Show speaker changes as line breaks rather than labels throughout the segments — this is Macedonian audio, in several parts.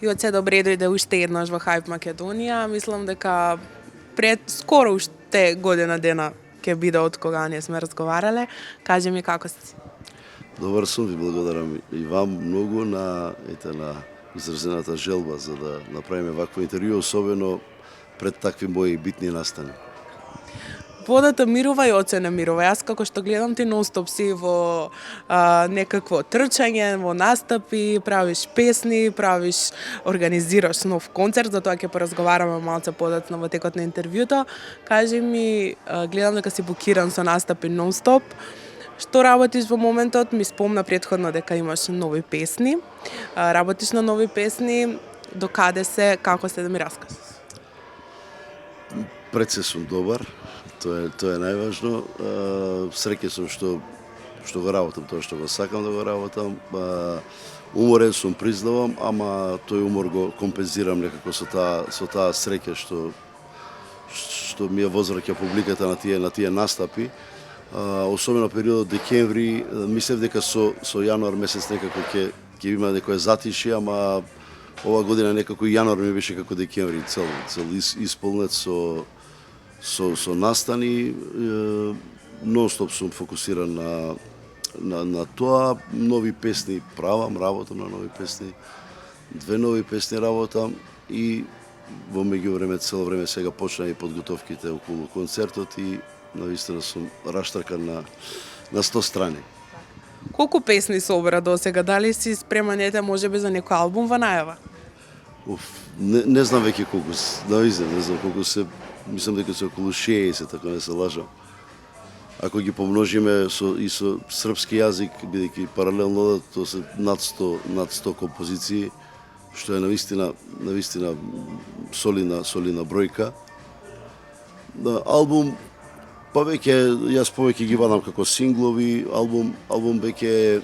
И од се добре дојде уште еднаш во Hype Македонија. Мислам дека пред скоро уште година дена ќе биде од кога ние сме разговарале. Кажи ми како си?
Добар сум, ви благодарам и вам многу на изразената желба за да направиме вакво интервју, особено пред такви мои битни настани.
Водата мирува и оцена мирува. Јас како што гледам ти нон-стоп си во некакво трчање, во настапи, правиш песни, организираш нов концерт, за тоа ќе поразговараме малце подоцна во текот на интервјуто. Кажи ми, гледам дека си букиран со настапи нон-стоп. Што работиш во моментот? Ми спомна претходно дека имаш нови песни. Работиш на нови песни, докаде се, како се, да ми раскажеш?
Пред се сум добар. Тоа е најважно. Среќен сум што го работам тоа што го сакам да го работам. Уморен сум, признавам, ама тој умор го компензирам некако со таа среќа што ми ја возвраќа публиката на тие настапи. Особено периодот декември, мислев дека со јануар месец некако ќе има некое затишје, ама ова година некако јануар ми беше како декември, цел исполнет со настани, нон-стоп сум фокусиран на тоа, нови песни правам, работам на нови песни, 2 нови песни работам и во меѓувреме цело време сега почна и подготовките околу концертот и навистина сум раштркан на 100 страни.
Колку песни собра до сега? Дали си спреман можеби за некој албум во најава?
Не знам веќе колку, навистина не знам колку се. Мислам дека се околу 60, ако не се лажам. Ако ги помножиме со српски јазик, бидејќи паралелно тоа се над 100 композиции, што е навистина солидна бројка. Албум јас повеќе ги вадам како синглови, албум веќе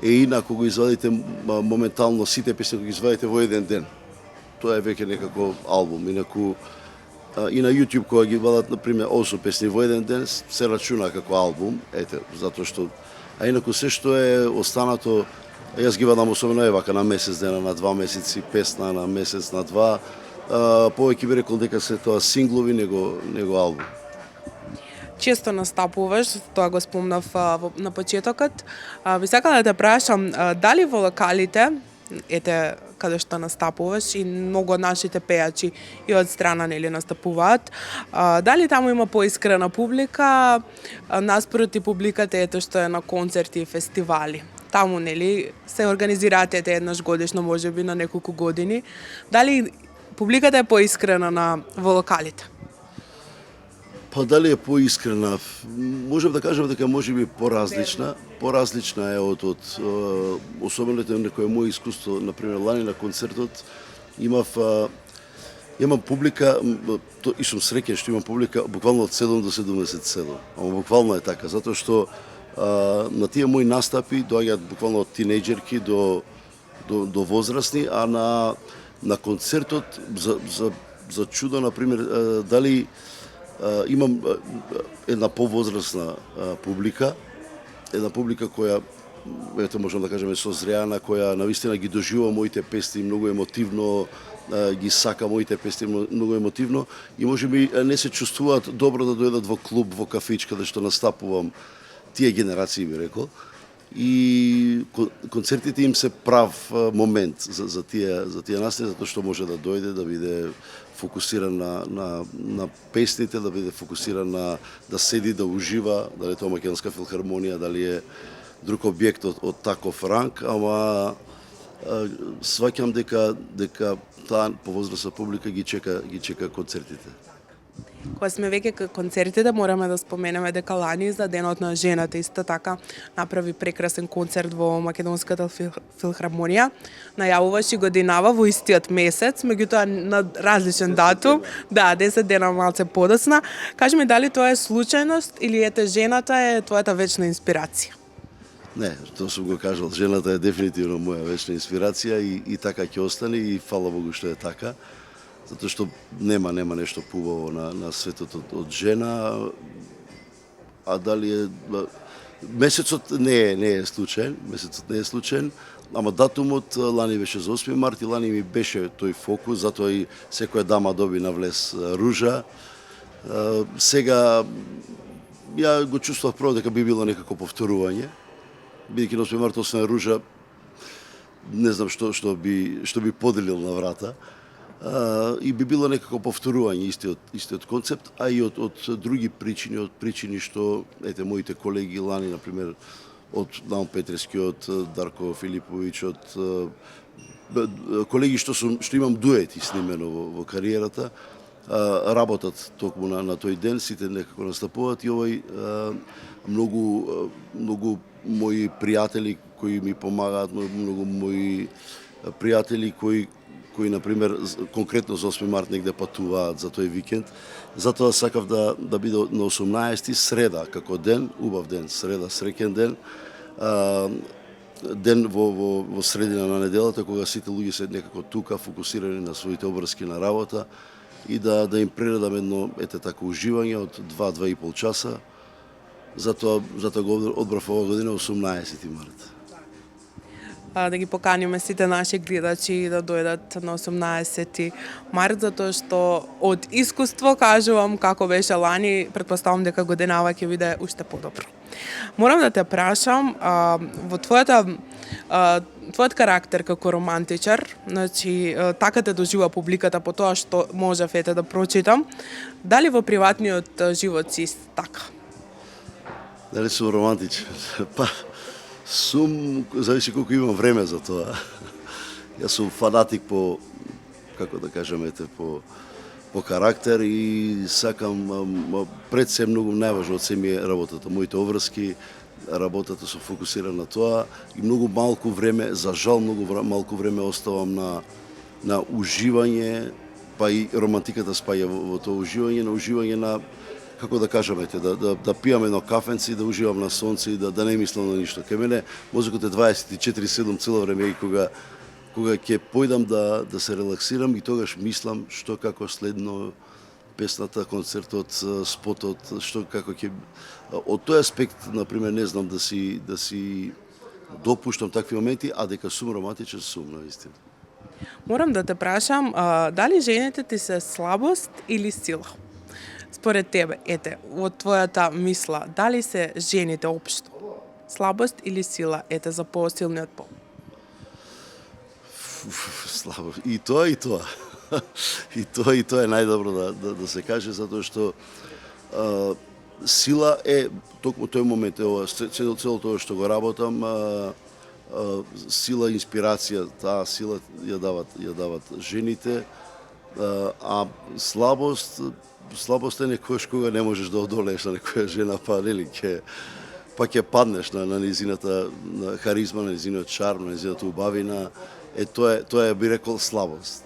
е инако го извадите моментално сите песни кои ги извадите во еден ден. Тоа е веќе некако албум, инаку и на YouTube кога ги вадат на пример 8 песни во еден ден се рачуна како албум, затоа што инаку се што е останато јас ги вадам особено вака на месец дена, на 2 месеци, песна на месец, на 2. Повеќе би рекол дека се тоа синглови него албум.
Често настапуваш, тоа го спомнав на почетокот. Би сакала да те прашам, дали во локалите, каде што настапуваш и многу од нашите пејачи и од страна настапуваат, дали таму има поискрена публика наспроти публиката што е на концерти и фестивали? Таму се организираат еднаш годишно, можеби на неколку години. Дали публиката е поискрена во локалите?
Па дали е поискрена? Можам да кажам дека можеби поразлична е од особено некое моје искуство, например лани на концертот имам публика и сум среќен што имам публика буквално од 7 до 77. Ама буквално е така, затоа што на тие мои настапи доаѓаат буквално од тинејџерки до возрастни, а на концертот за чудо, например, дали имам една повозрастна публика, која можам да кажеме созреана, која навистина ги доживува моите песни многу емотивно, ги сака моите песни многу емотивно и можеби не се чувствуваат добро да дојдат во клуб, во кафич каде што настапувам тие генерации, би рекол. И концертите им се прав момент за тие настани, затоа што може да дојде, да биде фокусиран на песните, да биде фокусиран да седи, да ужива, дали тоа Македонска филхармонија, дали е друг објект од таков ранг, ама сваќам дека таа повозрастна публика ги чека концертите.
Кога сме веќе кај концертите, мораме да споменеме дека лани за Денот на жената исто така направи прекрасен концерт во Македонската филхармонија. Најавуваш и годинава во истиот месец, меѓутоа на различен датум, 10 дена малце подоцна. Кажи ми дали тоа е случајност или жената е твојата вечна инспирација?
Не, тоа сум го кажал, жената е дефинитивно моја вечна инспирација и така ќе остане и фала Богу што е така. Затоа што нема нешто пубаво на светот од жена, а дали Месецот не е случаен, ама датумот лани беше за 8 март и лани ми беше тој фокус, затоа и секоја дама доби на влез ружа. Сега ја го чувствував прво дека би било некако повторување, бидејќи на 8 март освен ружа не знам што би поделил на врата. И би било некако повторување истиот концепт, а и од други причини што ете моите колеги лани на пример од Наум Петрески, од Дарко Филиповиќ, од колеги што имам дуети снимено во кариерата, работат токму на тој ден, сите некако настапуваат и овој многу мои пријатели кои ми помагаат, многу мои пријатели кои на пример конкретно за 8 март негде патуваат за тој викенд. Затоа сакав да биде на 18 среда како ден, убав ден, среда, среќен ден. Ден во средина на неделата кога сите луѓе се некако тука фокусирани на своите обврски на работа и да им прередам едно така уживање од 2-2,5 часа. Затоа го одбрав оваа година 18 март.
Да ги поканиме сите наши гледачи да дојдат на 18 март, затоа што од искуство кажувам како беше лани, претпоставам дека годинава ќе биде уште подобро. Морам да те прашам, во твојот карактер како романтичар, значи така те доживува публиката по тоа што можев да прочитам, дали во приватниот живот си така?
Дали сум романтичар? Сум, зависи колку имам време за тоа. Јас сум фанатик по, како да кажеме, по карактер и сакам пред се многу најважно од се ми е работата. Моите обврски, работата сум фокусиран на тоа и многу малку време, за жал многу малку време оставам на уживање, па и романтиката спаја во тоа уживање на како да кажеме, да пијам едно кафенце и да уживам на сонце и да не мислам на ништо. Кај мене мозокот е 24/7 цело време и кога ќе појдам да се релаксирам и тогаш мислам што како следно песната, концертот, спотот, што како ќе од тој аспект на пример не знам да си допуштам такви моменти, а дека сум романтичен сум навистина.
Морам да те прашам, дали жените ти се слабост или сила? Според тебе, од твојата мисла, дали се жените општо слабост или сила, за посилниот пол?
Слабост. И тоа. И тоа е најдобро да се каже, затоа што сила е токму тој момент, цело тоа што го работам, сила, инспирација, таа сила ја дават жените, а слабост е некојаш кога не можеш да одолееш на некоја жена, па ќе паднеш на незината харизма, на незиниот шарм, на незината убавина. Тоа би рекол слабост.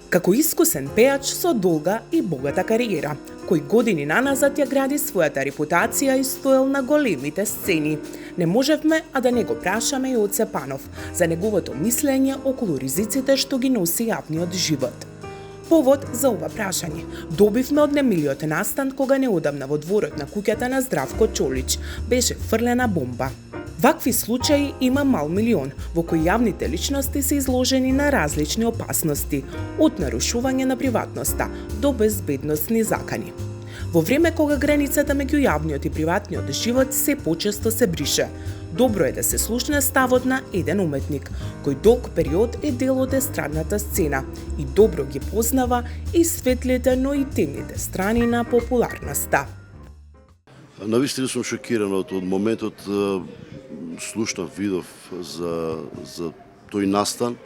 Како искусен пејач со долга и богата кариера, кој години наназад ја гради својата репутација и стоел на големите сцени, не можевме да не го прашаме и од Цепанов за неговото мислење околу ризиците што ги носи јавниот живот. Повод за ова прашање добивме од немилиот настан кога неодамна во дворот на куќата на Здравко Чолич беше фрлена бомба. Вакви случаи има мал милион, во кои јавните личности се изложени на различни опасности, од нарушување на приватноста до безбедносни закани. Во време кога границата меѓу јавниот и приватниот живот се почесто се брише, добро е да се слушне ставот на еден уметник, кој долг период е дел од естрадната сцена и добро ги познава и светлите, но и темните страни на популарноста.
Навистина сум шокиран од моментот, слушнав, видов за тој настан.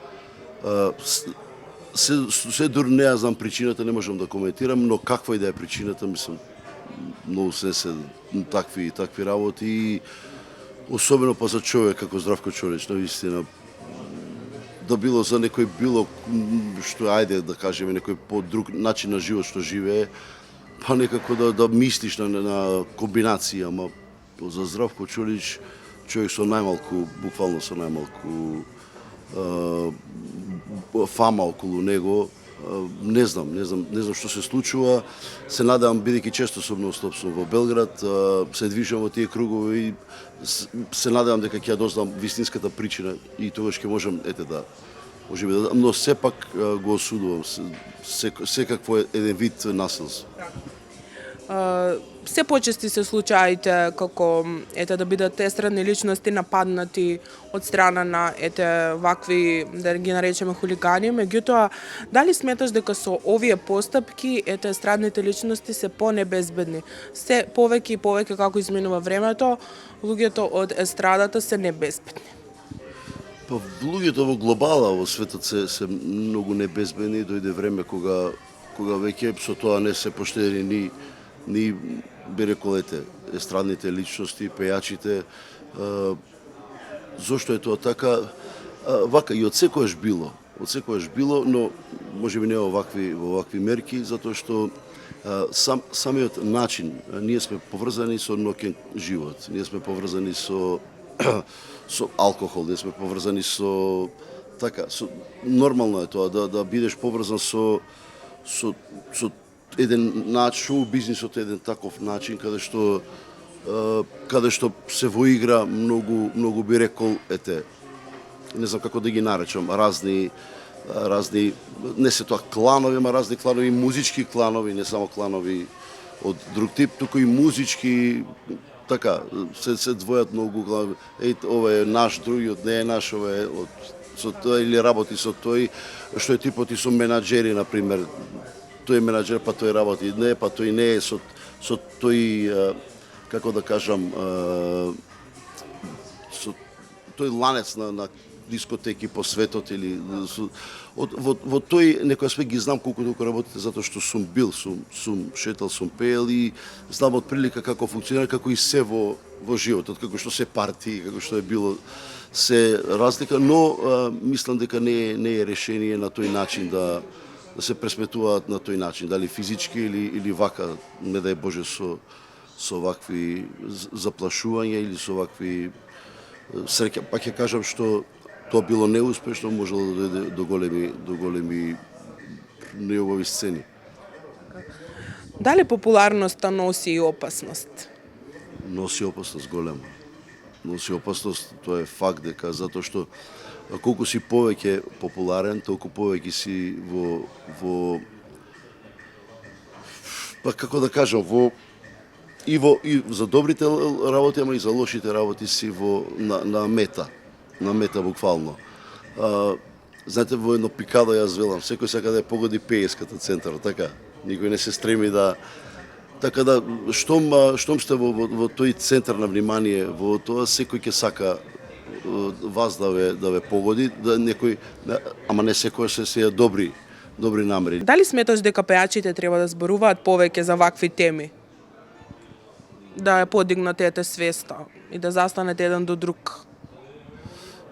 Се дури не ја знам причината, не можам да коментирам, но каква и да е причината, мислам, многу се такви работи и особено па за човек како Здравко Чолич, навистина, да било за некој што, ајде да кажеме, некој по-друг начин на живот што живее, па некако да мислиш на комбинација, ама за Здравко Чолич, човек со најмалку, буквално со најмалку фама околу него, Не знам што се случува. Се надевам, бидејќи често сум нон-стоп во Белград, се движам во тие кругови и се надевам дека ќе ја дознам вистинската причина и тогаш ќе можам можеби но сепак го осудувам секакво еден вид насилство.
Се почести се случаите како да бидат естрани личности нападнати од страна на вакви, да ги наречеме, хулигани. Меѓутоа, дали сметаш дека со овие постапки естрадните личности се понебезбедни? Се повеќе и повеќе како изминува времето, луѓето од естрадата се небезбедни.
Па луѓето во глобала во светот се многу небезбедни. Дојде време кога веќе со тоа не се поштедени ни би реколете естрадните личности, пејачите. Зошто е тоа така? Вака и од секојаш било, но можеби не во вакви мерки, затоа што самиот начин, ние сме поврзани со ноќен живот, ние сме поврзани со алкохол, ние сме поврзани со нормално е тоа да бидеш поврзан со еден начин, шоу бизнисот е еден таков начин каде што се воигра многу би рекол не знам како да ги наречам, разни не се тоа кланови, ама разни кланови, музички кланови, не само кланови од друг тип, туку и музички се двојат многу кланови. Ова е наш, другиот не е наш, ова е со тој или работи со тој, што е типот и со менаџери, например. Тој е менаџер, па тој работи, не, па тој не е со тој, како да кажам, со тој ланец на дискотеки по светот или во тој некој аспект ги знам колку работите затоа што сум бил, сум шетал, сум пеел и знам од прилика како функционира, како и се во животот, како што се парти, како што е било се разлика, но мислам дека не е решение на тој начин да се пресметуваат на тој начин, дали физички или вака, не дај Боже, со вакви заплашувања или со вакви среќа. Пак ќе кажам што тоа било неуспешно, можело да дојде до големи неубави сцени.
Дали популарноста носи и опасност?
Носи опасност голема. Носи опасност, тоа е факт дека затоа што колку си повеќе популарен, толку повеќе си во па како да кажам, и за добрите работи, ама и за лошите работи си на мета буквално. Знаете, во едно пикадо јас велам, секој сака да ја погоди пееската центар, така? Никој не се стреми да така да штом сте во тој центар на внимание, во тоа секој ќе сака вас да ве погоди, да некој, ама не секој се добри намери.
Дали сметаш дека пејачите треба да зборуваат повеќе за вакви теми? Да ја подигнат свеста и да застанат еден до друг?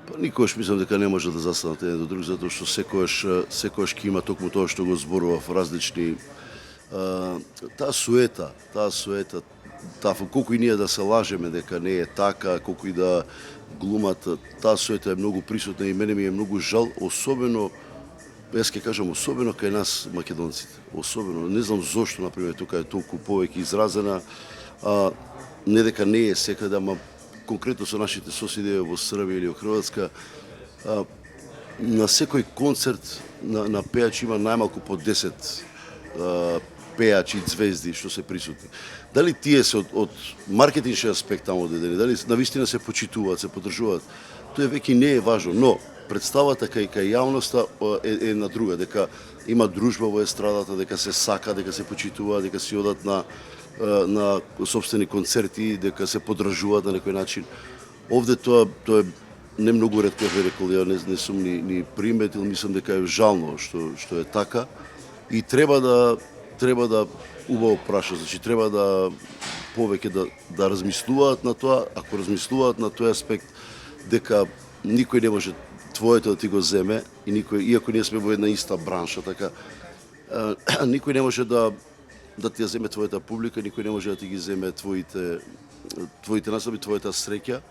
Па никогаш мислам дека не може да застанат еден до друг, затоа што секојаш ќе има токму тоа што го зборував, различни таа суета, колку и ние да се лажеме дека не е така, колку и да глумат, таа суета е многу присутна и мене ми е многу жал, особено, јас ќе кажам, особено кај нас македонците. Особено, не знам зошто, например, тука е толку повеќе изразена, не дека не е секаде, ама конкретно со нашите соседи во Србија или во Хрватска, на секој концерт на пејач има најмалку по 10 пејачи, звезди што се присутни. Дали тие се од маркетиншки аспект тамо одедени, дали навистина се почитуваат, се поддржуваат, тоа веќе не е важно, но представата кај јавноста е на друга, дека има дружба во естрадата, дека се сака, дека се почитуваат, дека си одат на сопствени концерти, дека се поддржуваат на некој начин. Овде тоа е не многу ретко, ја рекол, ја не сум ни приметил, мислам дека е жално што е така и треба да убаво праша, значи треба да повеќе да размислуваат на тоа, ако размислуваат на тој аспект дека никој не може твоето да ти го земе и никој, иако ние сме во една иста бранша, така никој не може да ти ја земе твојата публика, никој не може да ти ги земе твоите наслаби, твојата среќа.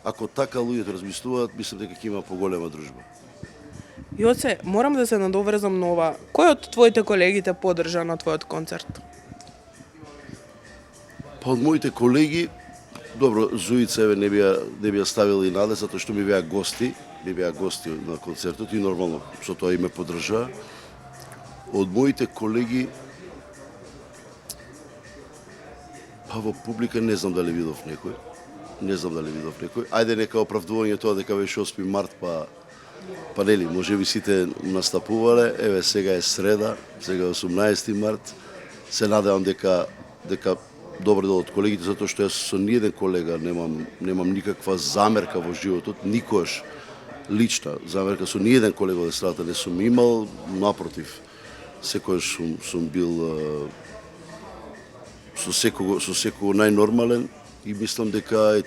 Ако така луѓето размислуваат, мислам дека ќе има поголема дружба.
Јоце, морам да се надоврзам на ова. Кој од твоите колеги те поддржа на твојот концерт?
Па од моите колеги, добро, Зуица еве не би ја ставила и наде, затоа што ми беа гости на концертот и нормално, со тоа и ме поддржаа. Од моите колеги, па во публика не знам дали видов некој. Ајде нека оправдување тоа дека беше 8 март, па нели, можеби сите настапувале, еве сега е среда, сега е 18 март. Се надевам дека добро дел од колегите, затоа што јас со ниеден колега немам никаква замерка во животот, никош лична замерка со ниеден колега од страдата не сум имал, напротив, секојаш сум бил со секого најнормален и мислам дека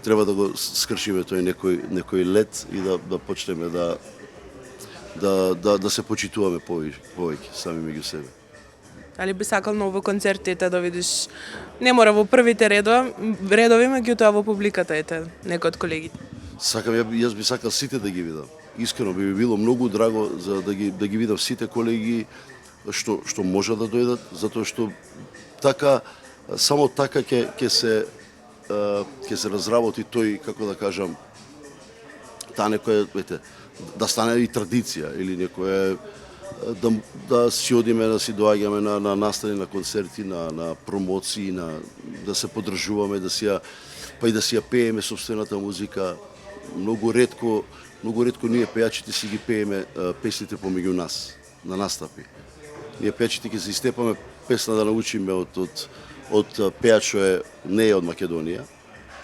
треба да го скршиме тој некој лед и да почнеме да се почитуваме повеќе сами меѓу себе.
Дали би сакал на овој концерт да видиш, не мора во првите редови, меѓутоа во публиката некој од колегите?
Јас би сакал сите да ги видам. Искрено би било многу драго за да ги видам сите колеги што може да дојдат, затоа што само така ќе се разработи тој, како да кажам, таа некоја, да стане и традиција или некоја да си одиме, да си доаѓаме на настани, на концерти, на промоции, да се поддржуваме, да си ја пееме сопствената музика. Многу ретко ние пејачите си ги пееме песните помеѓу нас, на настапи. Ние пејачите ќе се истепаме песна да научиме од пејач не е од Македонија,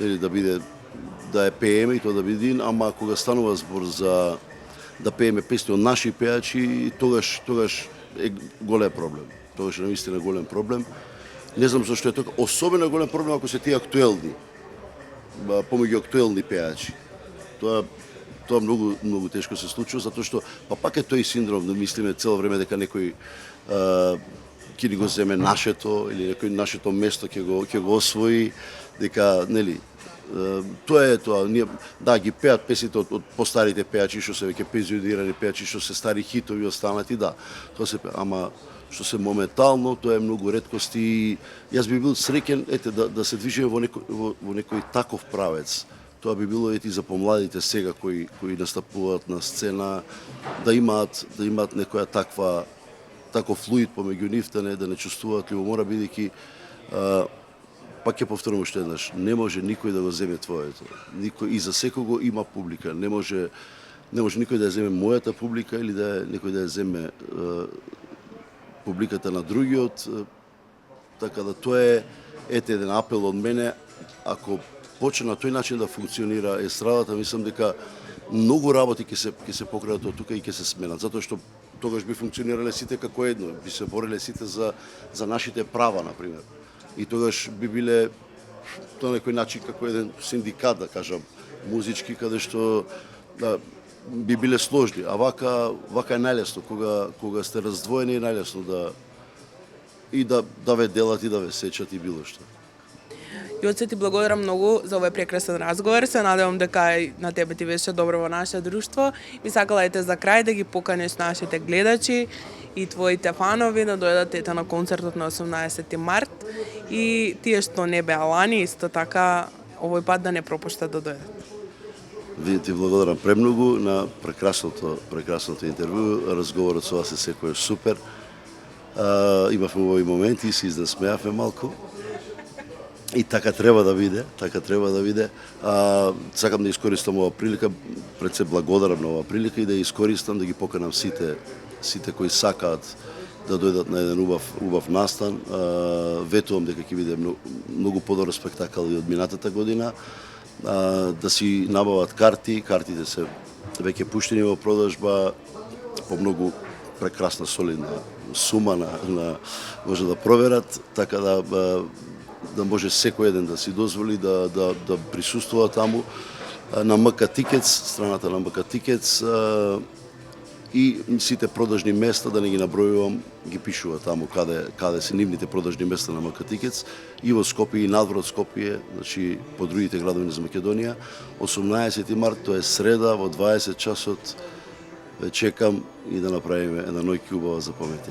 или да ја пееме и тоа да биде, ама кога станува збор за да пееме песни од наши пејачи, тогаш е голем проблем. Тогаш е навистина голем проблем. Не знам зашто е така. Особено голем проблем ако се тие актуелни, помеѓу актуелни пејачи. Тоа многу тешко се случува, затоа што пак е тој синдром да мислиме цело време дека некој ќе ни го земе нашето или некој нашето место ќе го освои, дека нели тоа е тоа. Ние ги пеат песните од постарите пејачи што се веќе пензионирани пејачи што се стари хитови останати, тоа се ама што се моментално, тоа е многу реткост и јас би бил среќен да се движиме во некој таков правец. Тоа би било за помладите сега кои настапуваат на сцена, да имаат некоја таков флуид помеѓу нив, да не чувствуваат љубомора, бидејќи пак ќе повторам уште еднаш, не може никој да го земе твоето. И за секого има публика. Не може никој да ја земе мојата публика или некој да ја земе публиката на другиот. Така да тоа е еден апел од мене, ако почне на тој начин да функционира естрадата, мислам дека многу работи ќе се покријат од тука и ќе се сменат, затоа што тогаш би функционирале сите како едно, би се бореле сите за нашите права, например. И тогаш би биле на некој начин како еден синдикат, да кажам, музички, каде што би биле сложни. А вака е најлесно, кога сте раздвоени е најлесно да ве делат и да ве сечат и било што.
Јоце, ти благодарам многу за овој прекрасен разговор. Се надевам дека и на тебе ти беше добро во наше друштво. Би сакала за крај да ги поканеш нашите гледачи и твоите фанови да дојдат на концертот на 18 март и тие што не беа лани, исто така овој пат да не пропуштат да дојдат.
Ти благодарам премногу на прекрасното интервју. Разговорот со вас е секојаш супер. Имавме овој моменти и се изнасмеавме малку. И така треба да биде. Сакам да искористам оваа прилика, пред се благодарам на оваа прилика и да искористам да ги поканам сите кои сакаат да дојдат на еден убав настан. Ветувам дека ќе биде многу подобар спектакл и од минатата година. Да си набават картите се веќе пуштени во продажба по многу прекрасна солидна сума може да проверат, така да може секој еден да си дозволи да присуствува таму на МК Tickets, страната на МК Tickets и сите продажни места, да не ги набројувам, ги пишува таму каде се нивните продажни места на МК Tickets и во Скопје и надвор од Скопје, значи по другите градови за Македонија. 18 март, тоа е среда во 20 часот ве чекам и да направиме една ноќ убава за памети.